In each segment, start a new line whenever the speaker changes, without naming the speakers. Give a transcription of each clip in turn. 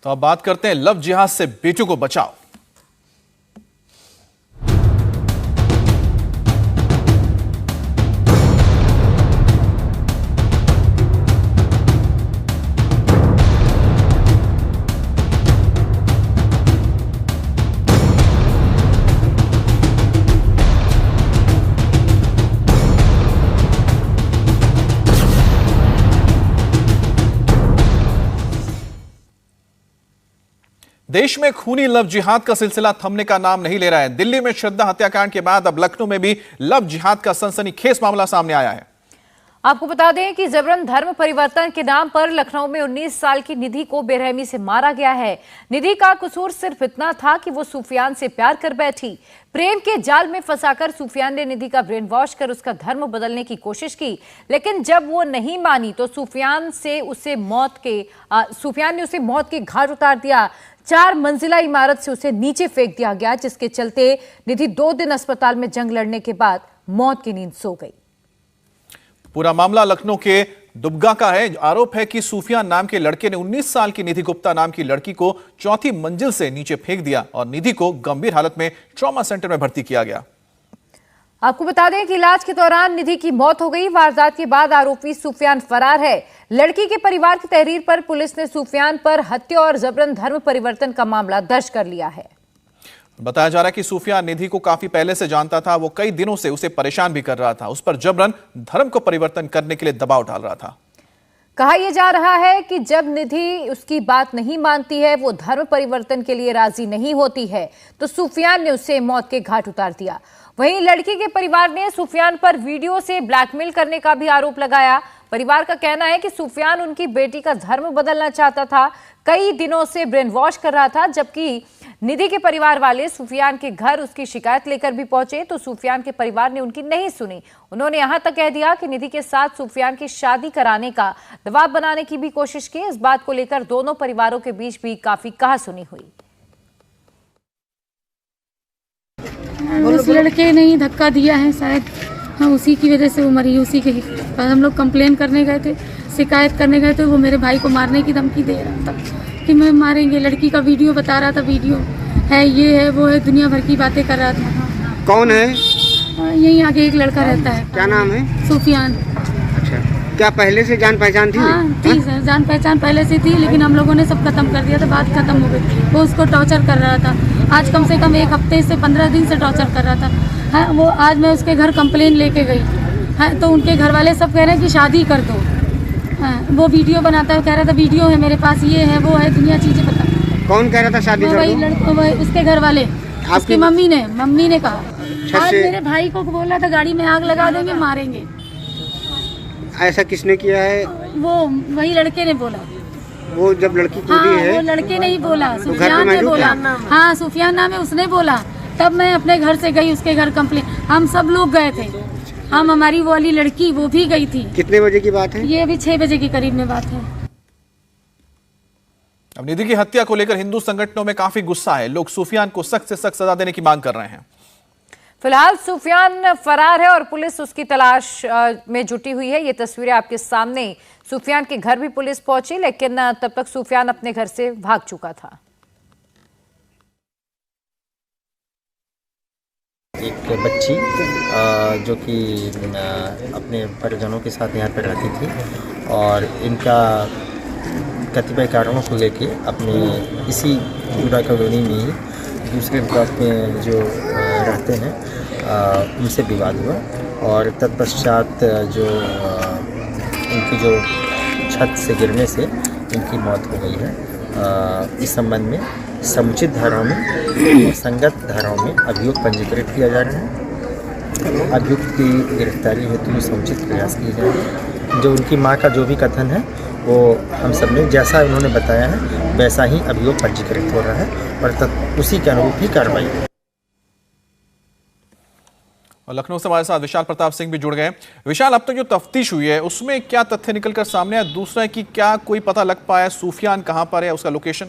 तो अब बात करते हैं लव जिहाद से बेटियों को बचाओ। देश में खूनी लव जिहाद का सिलसिला थमने का नाम नहीं ले रहा है। दिल्ली में श्रद्धा हत्याकांड के बाद अब लखनऊ में भी लव जिहाद का सनसनीखेज मामला सामने आया है।
आपको बता दें कि जबरन धर्म परिवर्तन के नाम पर लखनऊ में 19 साल की निधि को बेरहमी से मारा गया है। निधि का कसूर सिर्फ इतना था कि वो सुफियान से प्यार कर बैठी। प्रेम के जाल में फंसाकर सुफियान ने निधि का ब्रेन वॉश कर उसका धर्म बदलने की कोशिश की, लेकिन जब वो नहीं मानी तो सुफियान ने उसे मौत के घाट उतार दिया। 4 मंजिला इमारत से उसे नीचे फेंक दिया गया, जिसके चलते निधि 2 दिन अस्पताल में जंग लड़ने के बाद मौत की नींद सो गई।
पूरा मामला लखनऊ के दुबगा का है। आरोप है कि सुफियान नाम के लड़के ने 19 साल की निधि गुप्ता नाम की लड़की को 4थी मंजिल से नीचे फेंक दिया और निधि को गंभीर हालत में ट्रॉमा सेंटर में भर्ती किया गया।
आपको बता दें कि इलाज के दौरान निधि की मौत हो गई। वारदात के बाद आरोपी सुफियान फरार है। लड़की के परिवार की तहरीर पर पुलिस ने सुफियान पर हत्या और जबरन धर्म परिवर्तन का मामला दर्ज कर लिया है।
बताया जा रहा है कि सुफियान निधि को काफी पहले से जानता था। वो कई दिनों से उसे परेशान भी कर रहा था। उस पर जबरन धर्म को परिवर्तन करने के लिए दबाव डाल रहा था।
कहा यह जा रहा है कि जब निधि उसकी बात नहीं मानती है, वो धर्म परिवर्तन के लिए राजी नहीं होती है, तो सुफियान ने उसे मौत के घाट उतार दिया। वहीं लड़की के परिवार ने सुफियान पर वीडियो से ब्लैकमेल करने का भी आरोप लगाया। परिवार का कहना है कि सुफियान उनकी बेटी का धर्म बदलना चाहता था, कई दिनों से ब्रेन वॉश कर रहा था। जबकि निधि के परिवार वाले सुफियान के घर उसकी शिकायत लेकर भी पहुंचे तो सुफियान के परिवार ने उनकी नहीं सुनी। उन्होंने यहां तक कह दिया कि निधि के साथ सुफियान की शादी कराने का दबाव बनाने की भी कोशिश की। इस बात को लेकर दोनों परिवारों के बीच भी काफी कहासुनी हुई।
उस लड़के ने ही धक्का दिया है शायद, हाँ उसी की वजह से वो मरी। उसी के हम लोग कंप्लेन करने गए थे, शिकायत करने गए थे। वो मेरे भाई को मारने की धमकी दे रहा था कि मैं मारेंगे। लड़की का वीडियो बता रहा था, वीडियो है, ये है, वो है, दुनिया भर की बातें कर रहा था।
कौन है?
यहीं आगे एक लड़का रहता है।
क्या नाम है?
सुफियान।
अच्छा, क्या पहले से जान पहचान थी?
हाँ थी सर, जान पहचान पहले से थी, लेकिन हम लोगों ने सब खत्म कर दिया था। बात खत्म हो गई। वो उसको टॉर्चर कर रहा था। आज कम से कम 1 हफ्ते से 15 दिन से टॉर्चर कर रहा था। हाँ, वो आज मैं उसके घर कंप्लेन लेके गई। हाँ, तो उनके घर वाले सब कह रहे हैं कि शादी कर दो। हाँ, वो वीडियो बनाता है, कह रहा था वीडियो है मेरे पास, ये है, वो है, दुनिया चीजें पता।
कौन कह रहा था शादी कर दो?
वही उसके घर वाले, उसकी मम्मी ने कहा। आज मेरे भाई को बोला था गाड़ी में आग लगा देंगे, मारेंगे।
ऐसा किसने किया है?
वो वही लड़के ने बोला।
वो जब लड़की कूदी है,
वो लड़के ने ही बोला,
तो
सुफियान ने बोला। हाँ सुफियान नाम है, उसने बोला। तब मैं अपने घर से गई उसके घर कंप्लेन, हम सब लोग गए थे। हम हमारी वो वाली लड़की वो भी गई थी।
कितने बजे की बात है?
ये अभी 6 बजे के करीब में बात है।
अब निधि की हत्या को लेकर हिंदू संगठनों में काफी गुस्सा है। लोग सुफियान को सख्त से सख्त सजा देने की मांग कर रहे हैं।
फिलहाल सुफियान फरार है और पुलिस उसकी तलाश में जुटी हुई है। ये तस्वीरें आपके सामने। सुफियान के घर भी पुलिस पहुंची, लेकिन तब तक सुफियान अपने घर से भाग चुका था।
एक बच्ची जो कि अपने परिजनों के साथ यहाँ पर रहती थी और इनका कतिपय कारणों को लेके अपने इसी जुड़ा कॉलोनी में ही दूसरे ब्लॉक में जो रहते हैं उनसे विवाद हुआ और तत्पश्चात जो इनकी जो छत से गिरने से इनकी मौत हो गई है। इस संबंध में समुचित धाराओं में, संगत धाराओं में अभियोग पंजीकृत किया जा रहा है। अभियुक्त की गिरफ्तारी हेतु समुचित प्रयास किए जा रहे हैं। जो उनकी मां का जो भी कथन है वो हम सब ने जैसा उन्होंने बताया है वैसा ही अभियोग पंजीकृत हो रहा है और उसी के अनुरूप ही कार्रवाई।
और लखनऊ से हमारे साथ विशाल प्रताप सिंह भी जुड़ गए। विशाल, अब तक जो तफ्तीश हुई है उसमें क्या तथ्य निकलकर सामने आया? दूसरा है कि क्या कोई पता लग पाया सुफियान कहां पर है, उसका लोकेशन?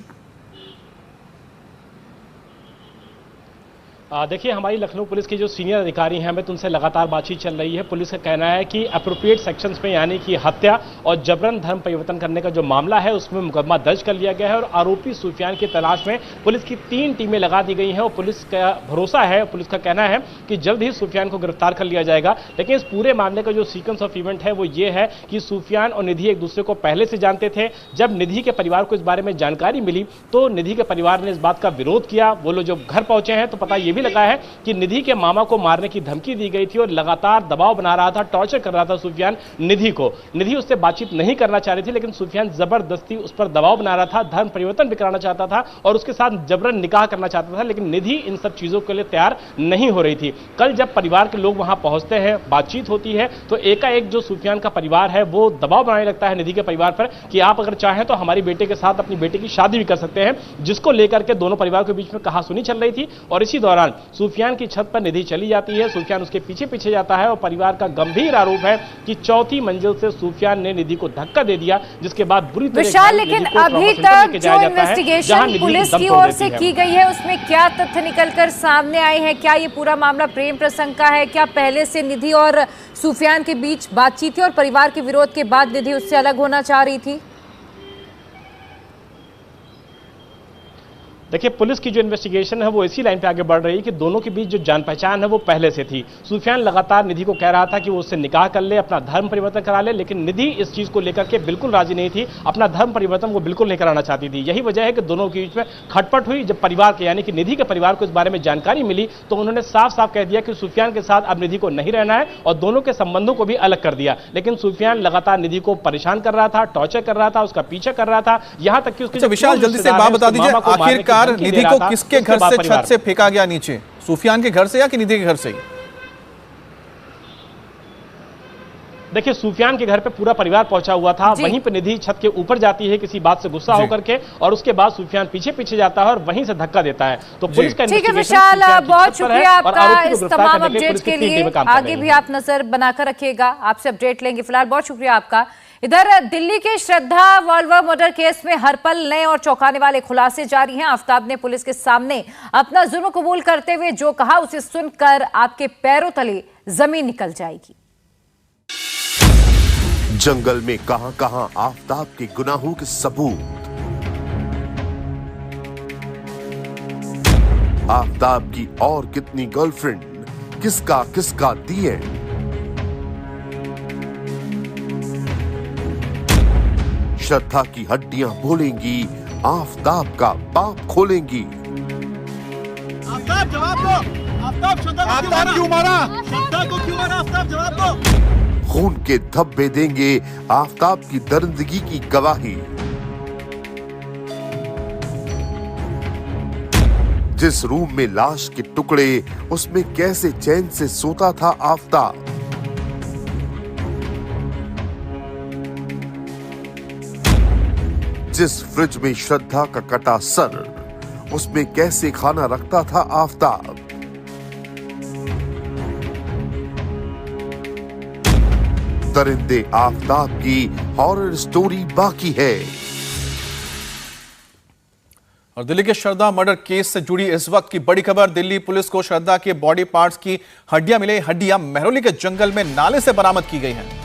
देखिए, हमारी लखनऊ पुलिस के जो सीनियर अधिकारी हैं, हमें तो उनसे लगातार बातचीत चल रही है। पुलिस का कहना है कि अप्रोप्रिएट सेक्शंस में, यानी कि हत्या और जबरन धर्म परिवर्तन करने का जो मामला है उसमें मुकदमा दर्ज कर लिया गया है और आरोपी सुफियान की तलाश में पुलिस की 3 टीमें लगा दी गई हैं और पुलिस का भरोसा है, पुलिस का कहना है कि जल्द ही सुफियान को गिरफ्तार कर लिया जाएगा। लेकिन इस पूरे मामले का जो सीक्वेंस ऑफ इवेंट है वो ये है कि सुफियान और निधि एक दूसरे को पहले से जानते थे। जब निधि के परिवार को इस बारे में जानकारी मिली तो निधि के परिवार ने इस बात का विरोध किया। वो लोग जब घर पहुंचे हैं तो पता ये भी लगा है कि निधि के मामा को मारने की धमकी दी गई थी और लगातार दबाव बना रहा था, टॉर्चर कर रहा था सुफियान निधि को। निधि उससे बातचीत नहीं करना चाह रही थी, लेकिन सुफियान जबरदस्ती उस पर दबाव बना रहा था, धर्म परिवर्तन भी कराना चाहता था और उसके साथ जबरन निकाह करना चाहता था, लेकिन निधि इन सब चीजों के लिए तैयार नहीं हो रही थी। कल जब परिवार के लोग वहां पहुंचते हैं, बातचीत होती है, तो एकाएक जो सुफियान का परिवार है वो दबाव बनाने लगता है निधि के परिवार पर कि आप अगर चाहें तो हमारी बेटे के साथ अपनी बेटी की शादी भी कर सकते हैं, जिसको लेकर के दोनों परिवार के बीच में कहासुनी चल रही थी। और इसी दौरान सुफियान की छत पर निधि चली जाती है, सुफियान उसके पीछे पीछे जाता है और परिवार का गंभीर आरोप है कि 4थी मंजिल से सुफियान ने निधि को धक्का दे दिया, जिसके बाद बुरी तरह
विशाल, लेकिन अभी तक जो इन्वेस्टिगेशन पुलिस की ओर से की गई है उसमें क्या तथ्य निकलकर सामने आए हैं? क्या ये पूरा मामला प्रेम प्रसंग का है? क्या पहले से निधि और सुफियान के बीच बातचीत थी और परिवार के विरोध के बाद निधि उससे अलग होना चाह रही थी?
देखिए, पुलिस की जो इन्वेस्टिगेशन है वो इसी लाइन पे आगे बढ़ रही है कि दोनों के बीच जो जान पहचान है वो पहले से थी। सुफियान लगातार निधि को कह रहा था कि वो उससे निकाह कर ले, अपना धर्म परिवर्तन करा ले, लेकिन निधि इस चीज को लेकर के बिल्कुल राजी नहीं थी। अपना धर्म परिवर्तन वो बिल्कुल नहीं कराना चाहती थी। यही वजह है कि दोनों के बीच में खटपट हुई। जब परिवार के, यानी कि निधि के परिवार को इस बारे में जानकारी मिली तो उन्होंने साफ साफ कह दिया कि सुफियान के साथ अब निधि को नहीं रहना है और दोनों के संबंधों को भी अलग कर दिया। लेकिन सुफियान लगातार निधि को परेशान कर रहा था, टॉर्चर कर रहा था, उसका पीछा कर रहा था, यहां तक कि उसके
विशाल जल्दी से बात बता दीजिए, आखिरकार निधि को किसके घर से छत से फेंका गया नीचे? सुफियान के घर से या कि निधि के घर से ही?
देखिए, सुफियान के घर पे पूरा परिवार पहुंचा हुआ था, वहीं पे निधि छत के ऊपर जाती है किसी बात से गुस्सा होकर के और उसके बाद सुफियान पीछे पीछे जाता है और वहीं से धक्का देता है। तो पुलिस का
ठीक है विशाल, बहुत शुक्रिया आपका इस तमाम अपडेट के लिए। आगे भी आप नजर बनाकर रखिएगा, आपसे अपडेट लेंगे। फिलहाल बहुत शुक्रिया आपका। इधर दिल्ली के श्रद्धा वॉल्वर मर्डर केस में हर पल नए और चौंकाने वाले खुलासे जारी हैं। आफ्ताब ने पुलिस के सामने अपना जुर्म कबूल करते हुए जो कहा उसे सुनकर आपके पैरों तले जमीन निकल जाएगी।
जंगल में कहां-कहां आफ्ताब के गुनाहों के सबूत। आफ्ताब की और कितनी गर्लफ्रेंड, किसका किसका दिए। श्रद्धा की हड्डियां बोलेंगी, आफ्ताब का बाप खोलेंगी।
आफ्ताब जवाब दो, आफ्ताब श्रद्धा को क्यों मारा? श्रद्धा को क्यों मारा? आफ्ताब जवाब दो।
खून के धब्बे देंगे आफ्ताब की दरिंदगी की गवाही। जिस रूम में लाश के टुकड़े, उसमें कैसे चैन से सोता था आफ्ताब। जिस फ्रिज में श्रद्धा का कटा सर, उसमें कैसे खाना रखता था आफ्ताब। दरिंदे आफ्ताब की हॉरर स्टोरी बाकी है।
और दिल्ली के श्रद्धा मर्डर केस से जुड़ी इस वक्त की बड़ी खबर। दिल्ली पुलिस को श्रद्धा के बॉडी पार्ट्स की हड्डियां मिली। हड्डियां महरौली के जंगल में नाले से बरामद की गई हैं।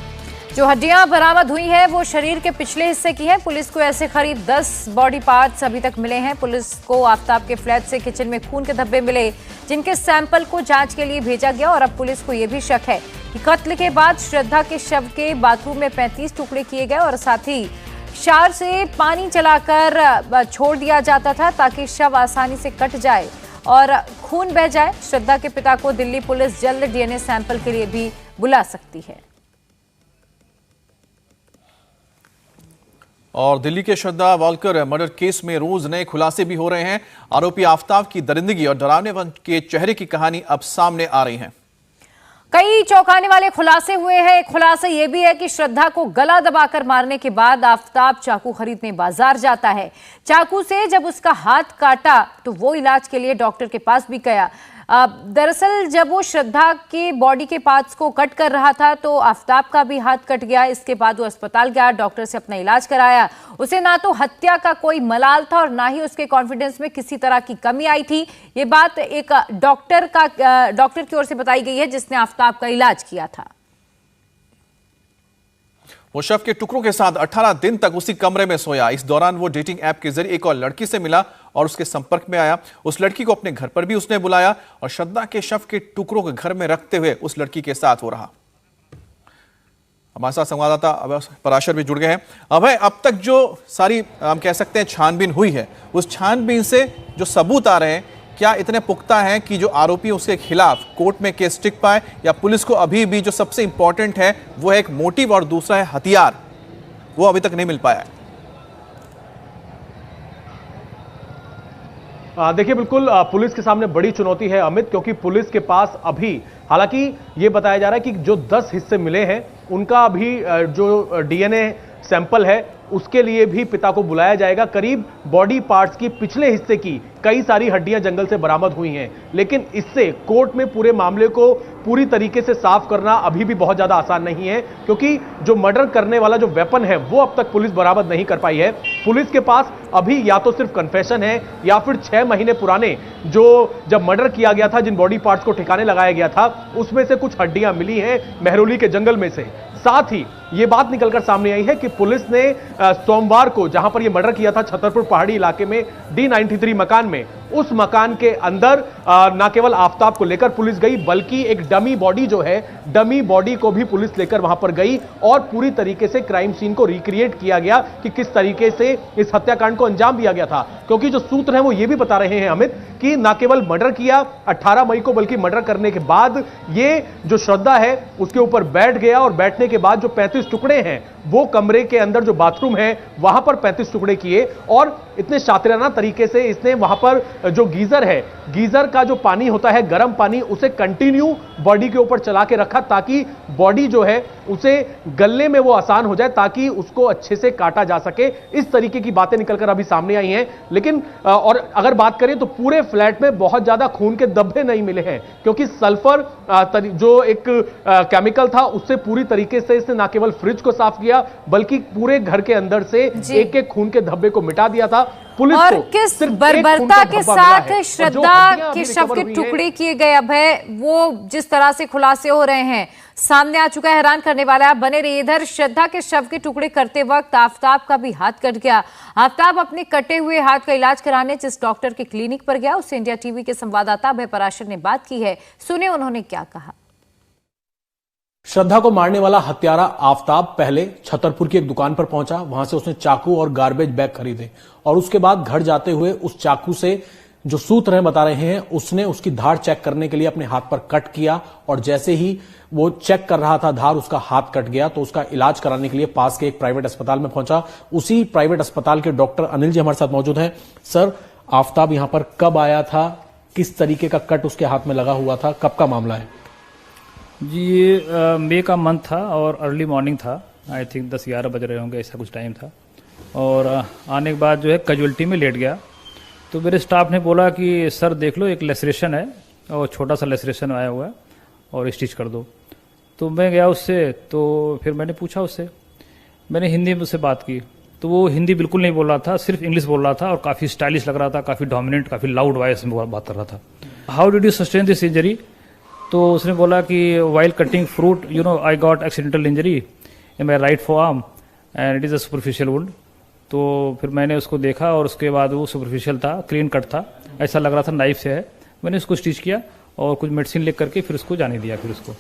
जो हड्डियां बरामद हुई हैं वो शरीर के पिछले हिस्से की हैं। पुलिस को ऐसे करीब 10 बॉडी पार्ट्स अभी तक मिले हैं। पुलिस को आफ्ताब के फ्लैट से किचन में खून के धब्बे मिले, जिनके सैंपल को जांच के लिए भेजा गया। और अब पुलिस को यह भी शक है कि कत्ल के बाद श्रद्धा के शव के बाथरूम में 35 टुकड़े किए गए और साथ ही शार से पानी चलाकर छोड़ दिया जाता था ताकि शव आसानी से कट जाए और खून बह जाए। श्रद्धा के पिता को दिल्ली पुलिस जल्द डीएनए सैंपल के लिए भी बुला सकती है।
और दिल्ली के श्रद्धा वॉल्कर मर्डर केस में रोज नए खुलासे भी हो रहे हैं। आरोपी आफ्ताब की दरिंदगी और डरावनेपन के चेहरे की कहानी अब सामने आ रही है।
कई चौंकाने वाले खुलासे हुए हैं। एक खुलासा यह भी है कि श्रद्धा को गला दबाकर मारने के बाद आफ्ताब चाकू खरीदने बाजार जाता है। चाकू से जब उसका हाथ काटा तो वो इलाज के लिए डॉक्टर के पास भी गया। दरअसल जब वो श्रद्धा के बॉडी के पार्ट्स को कट कर रहा था तो आफताब का भी हाथ कट गया। इसके बाद वो अस्पताल गया, डॉक्टर से अपना इलाज कराया। उसे ना तो हत्या का कोई मलाल था और ना ही उसके कॉन्फिडेंस में किसी तरह की कमी आई थी। ये बात एक डॉक्टर की ओर से बताई गई है जिसने आफताब का इलाज किया था।
वो शव के टुकड़ों के साथ 18 दिन तक उसी कमरे में सोया। इस दौरान वो डेटिंग ऐप के जरिए एक और लड़की से मिला और उसके संपर्क में आया। उस लड़की को अपने घर पर भी उसने बुलाया और श्रद्धा के शव के टुकड़ों को घर में रखते हुए उस लड़की के साथ वो रहा। हमारे साथ संवाददाता अभय पराशर भी जुड़ गए हैं। अभय, अब तक जो सारी हम कह सकते हैं छानबीन हुई है, उस छानबीन से जो सबूत आ रहे हैं क्या इतने पुख्ता हैं कि जो आरोपी उसके खिलाफ कोर्ट में केस टिक पाए, या पुलिस को अभी भी जो सबसे इंपॉर्टेंट है वो है एक मोटिव और दूसरा है हथियार, वो अभी तक नहीं मिल पाया है?
देखिए, बिल्कुल पुलिस के सामने बड़ी चुनौती है अमित, क्योंकि पुलिस के पास अभी हालांकि ये बताया जा रहा है कि जो 10 हिस्से मिले हैं उनका अभी जो डीएनए सैंपल है उसके लिए भी पिता को बुलाया जाएगा। करीब बॉडी पार्ट्स की पिछले हिस्से की कई सारी हड्डियां जंगल से बरामद हुई हैं, लेकिन इससे कोर्ट में पूरे मामले को पूरी तरीके से साफ करना अभी भी बहुत ज्यादा आसान नहीं है, क्योंकि जो मर्डर करने वाला जो वेपन है वो अब तक पुलिस बरामद नहीं कर पाई है। पुलिस के पास अभी या तो सिर्फ कन्फेशन है या फिर 6 महीने पुराने जब मर्डर किया गया था, जिन बॉडी पार्ट्स को ठिकाने लगाया गया था, उसमें से कुछ हड्डियां मिली हैं मेहरौली के जंगल में से। साथ ही ये बात निकलकर सामने आई है कि पुलिस ने सोमवार को जहां पर यह मर्डर किया था छतरपुर पहाड़ी इलाके में D93 मकान में, उस मकान के अंदर ना केवल आफताब को लेकर पुलिस गई बल्कि एक डमी बॉडी जो है, डमी बॉडी को भी पुलिस लेकर वहां पर गई और पूरी तरीके से क्राइम सीन को रिक्रिएट किया गया कि किस तरीके से इस हत्याकांड को अंजाम दिया गया था। क्योंकि जो सूत्र हैं वो ये भी बता रहे हैं अमित कि ना केवल मर्डर किया 18 मई को, बल्कि मर्डर करने के बाद ये जो श्रद्धा है उसके ऊपर बैठ गया और बैठने के बाद जो 35 टुकड़े हैं वो कमरे के अंदर जो बाथरूम है वहां पर 35 टुकड़े किए और इतने शातिराना तरीके से इसने वहां पर जो गीजर है, गीजर का जो पानी होता है गर्म पानी, उसे कंटिन्यू बॉडी के ऊपर चला के रखा ताकि बॉडी जो है उसे गलने में वो आसान हो जाए, ताकि उसको अच्छे से काटा जा सके। इस तरीके की बातें निकलकर अभी सामने आई हैं। लेकिन और अगर बात करें तो पूरे फ्लैट में बहुत ज्यादा खून के धब्बे नहीं मिले हैं, क्योंकि सल्फर जो एक केमिकल था उससे पूरी तरीके से इसने ना केवल फ्रिज को साफ किया बल्कि पूरे घर के अंदर से एक एक खून के धब्बे को मिटा दिया था। पुलिस
और किस बर्बरता के साथ श्रद्धा के शव के टुकड़े किए गए अभय, वो जिस तरह से खुलासे हो रहे हैं सामने आ चुका है, हैरान करने वाला है। बने रहिए इधर। श्रद्धा के शव के टुकड़े करते वक्त आफताब का भी हाथ कट गया। आफताब अपने कटे हुए हाथ का इलाज कराने जिस डॉक्टर के क्लिनिक पर गया उससे इंडिया टीवी के संवाददाता अभय पराशर ने बात की है। सुने उन्होंने क्या कहा।
श्रद्धा को मारने वाला हत्यारा आफताब पहले छतरपुर की एक दुकान पर पहुंचा, वहां से उसने चाकू और गार्बेज बैग खरीदे और उसके बाद घर जाते हुए उस चाकू से जो सूत्र हैं बता रहे हैं उसने उसकी धार चेक करने के लिए अपने हाथ पर कट किया और जैसे ही वो चेक कर रहा था धार, उसका हाथ कट गया तो उसका इलाज कराने के लिए पास के एक प्राइवेट अस्पताल में पहुंचा। उसी प्राइवेट अस्पताल के डॉक्टर अनिल जी हमारे साथ मौजूद हैं। सर, आफताब यहां पर कब आया था, किस तरीके का कट उसके हाथ में लगा हुआ था, कब का मामला है?
जी, ये मई का मंथ था और अर्ली मॉर्निंग था। आई थिंक 10-11 बज रहे होंगे, ऐसा कुछ टाइम था। और आने के बाद जो है कैजुअलिटी में लेट गया तो मेरे स्टाफ ने बोला कि सर देख लो एक लेसरेशन है और छोटा सा लेसरेशन आया हुआ है और स्टिच कर दो। तो मैं गया उससे, तो फिर मैंने पूछा उससे, मैंने हिंदी में उससे बात की तो वो हिंदी बिल्कुल नहीं बोल रहा था, सिर्फ इंग्लिश बोल रहा था और काफ़ी स्टाइलिश लग रहा था, काफ़ी डोमिनेंट, काफ़ी लाउड वॉइस में बात कर रहा था। How did you sustain this injury? तो उसने बोला कि while cutting fruit you know I got accidental injury in my right for arm and it is a superficial wound. तो फिर मैंने उसको देखा और उसके बाद वो सुपरफिशियल था, क्लीन कट था, ऐसा लग रहा था नाइफ से है। मैंने उसको स्टिच किया और कुछ मेडिसिन लिख करके फिर उसको जाने दिया। फिर उसको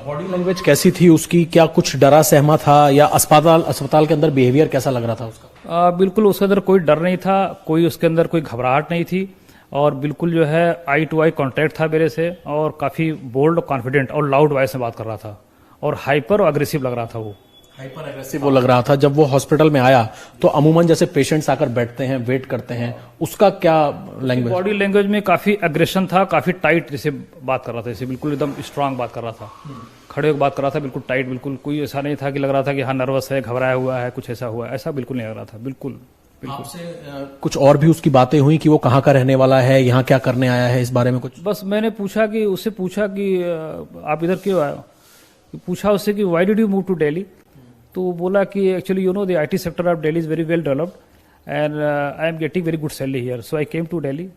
बॉडी लैंग्वेज कैसी थी उसकी, क्या कुछ डरा सहमा था या अस्पताल के अंदर बिहेवियर कैसा लग रहा था उसका?
बिल्कुल उसके अंदर कोई डर नहीं था, कोई उसके अंदर कोई घबराहट नहीं थी और बिल्कुल जो है आई टू आई कॉन्टैक्ट था मेरे से और काफ़ी बोल्ड, कॉन्फिडेंट और लाउड वॉइस में बात कर रहा था और हाइपर और अग्रेसिव लग रहा था। वो
हाइपर एग्रेसिव वो लग रहा था। जब वो हॉस्पिटल में आया तो अमूमन जैसे पेशेंट्स आकर बैठते हैं, वेट करते हैं, उसका क्या लैंग्वेज?
बॉडी लैंग्वेज में काफ़ी एग्रेशन था, काफ़ी टाइट जैसे बात कर रहा था, जैसे बिल्कुल एकदम स्ट्रांग बात कर रहा था, खड़े होकर बात कर रहा था, बिल्कुल टाइट, बिल्कुल कोई ऐसा नहीं था कि लग रहा था कि हाँ नर्वस है, घबराया हुआ है, कुछ ऐसा हुआ है, ऐसा बिल्कुल नहीं लग रहा था। बिल्कुल
आपसे कुछ और भी उसकी बातें हुई कि वो कहाँ का रहने वाला है, यहाँ क्या करने आया है, इस बारे में कुछ?
बस मैंने उससे पूछा कि आप इधर क्यों आए हो, पूछा उससे कि why did you move to Delhi, तो वो बोला कि actually you know the IT sector of Delhi is very well developed and I am getting very good salary here, so I came to Delhi.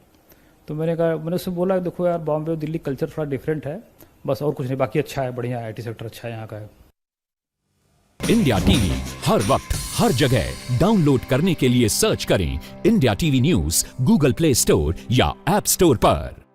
तो मैंने उससे बोला देखो यार बॉम्बे और दिल्ली कल्चर थोड़ा डिफरेंट है, बस और कुछ नहीं, बाकी अच्छा है, बढ़िया है, IT सेक्टर अच्छा है यहाँ का है।
इंडिया टीवी हर वक्त हर जगह डाउनलोड करने के लिए सर्च करें India TV news Google play store या ऐप स्टोर पर।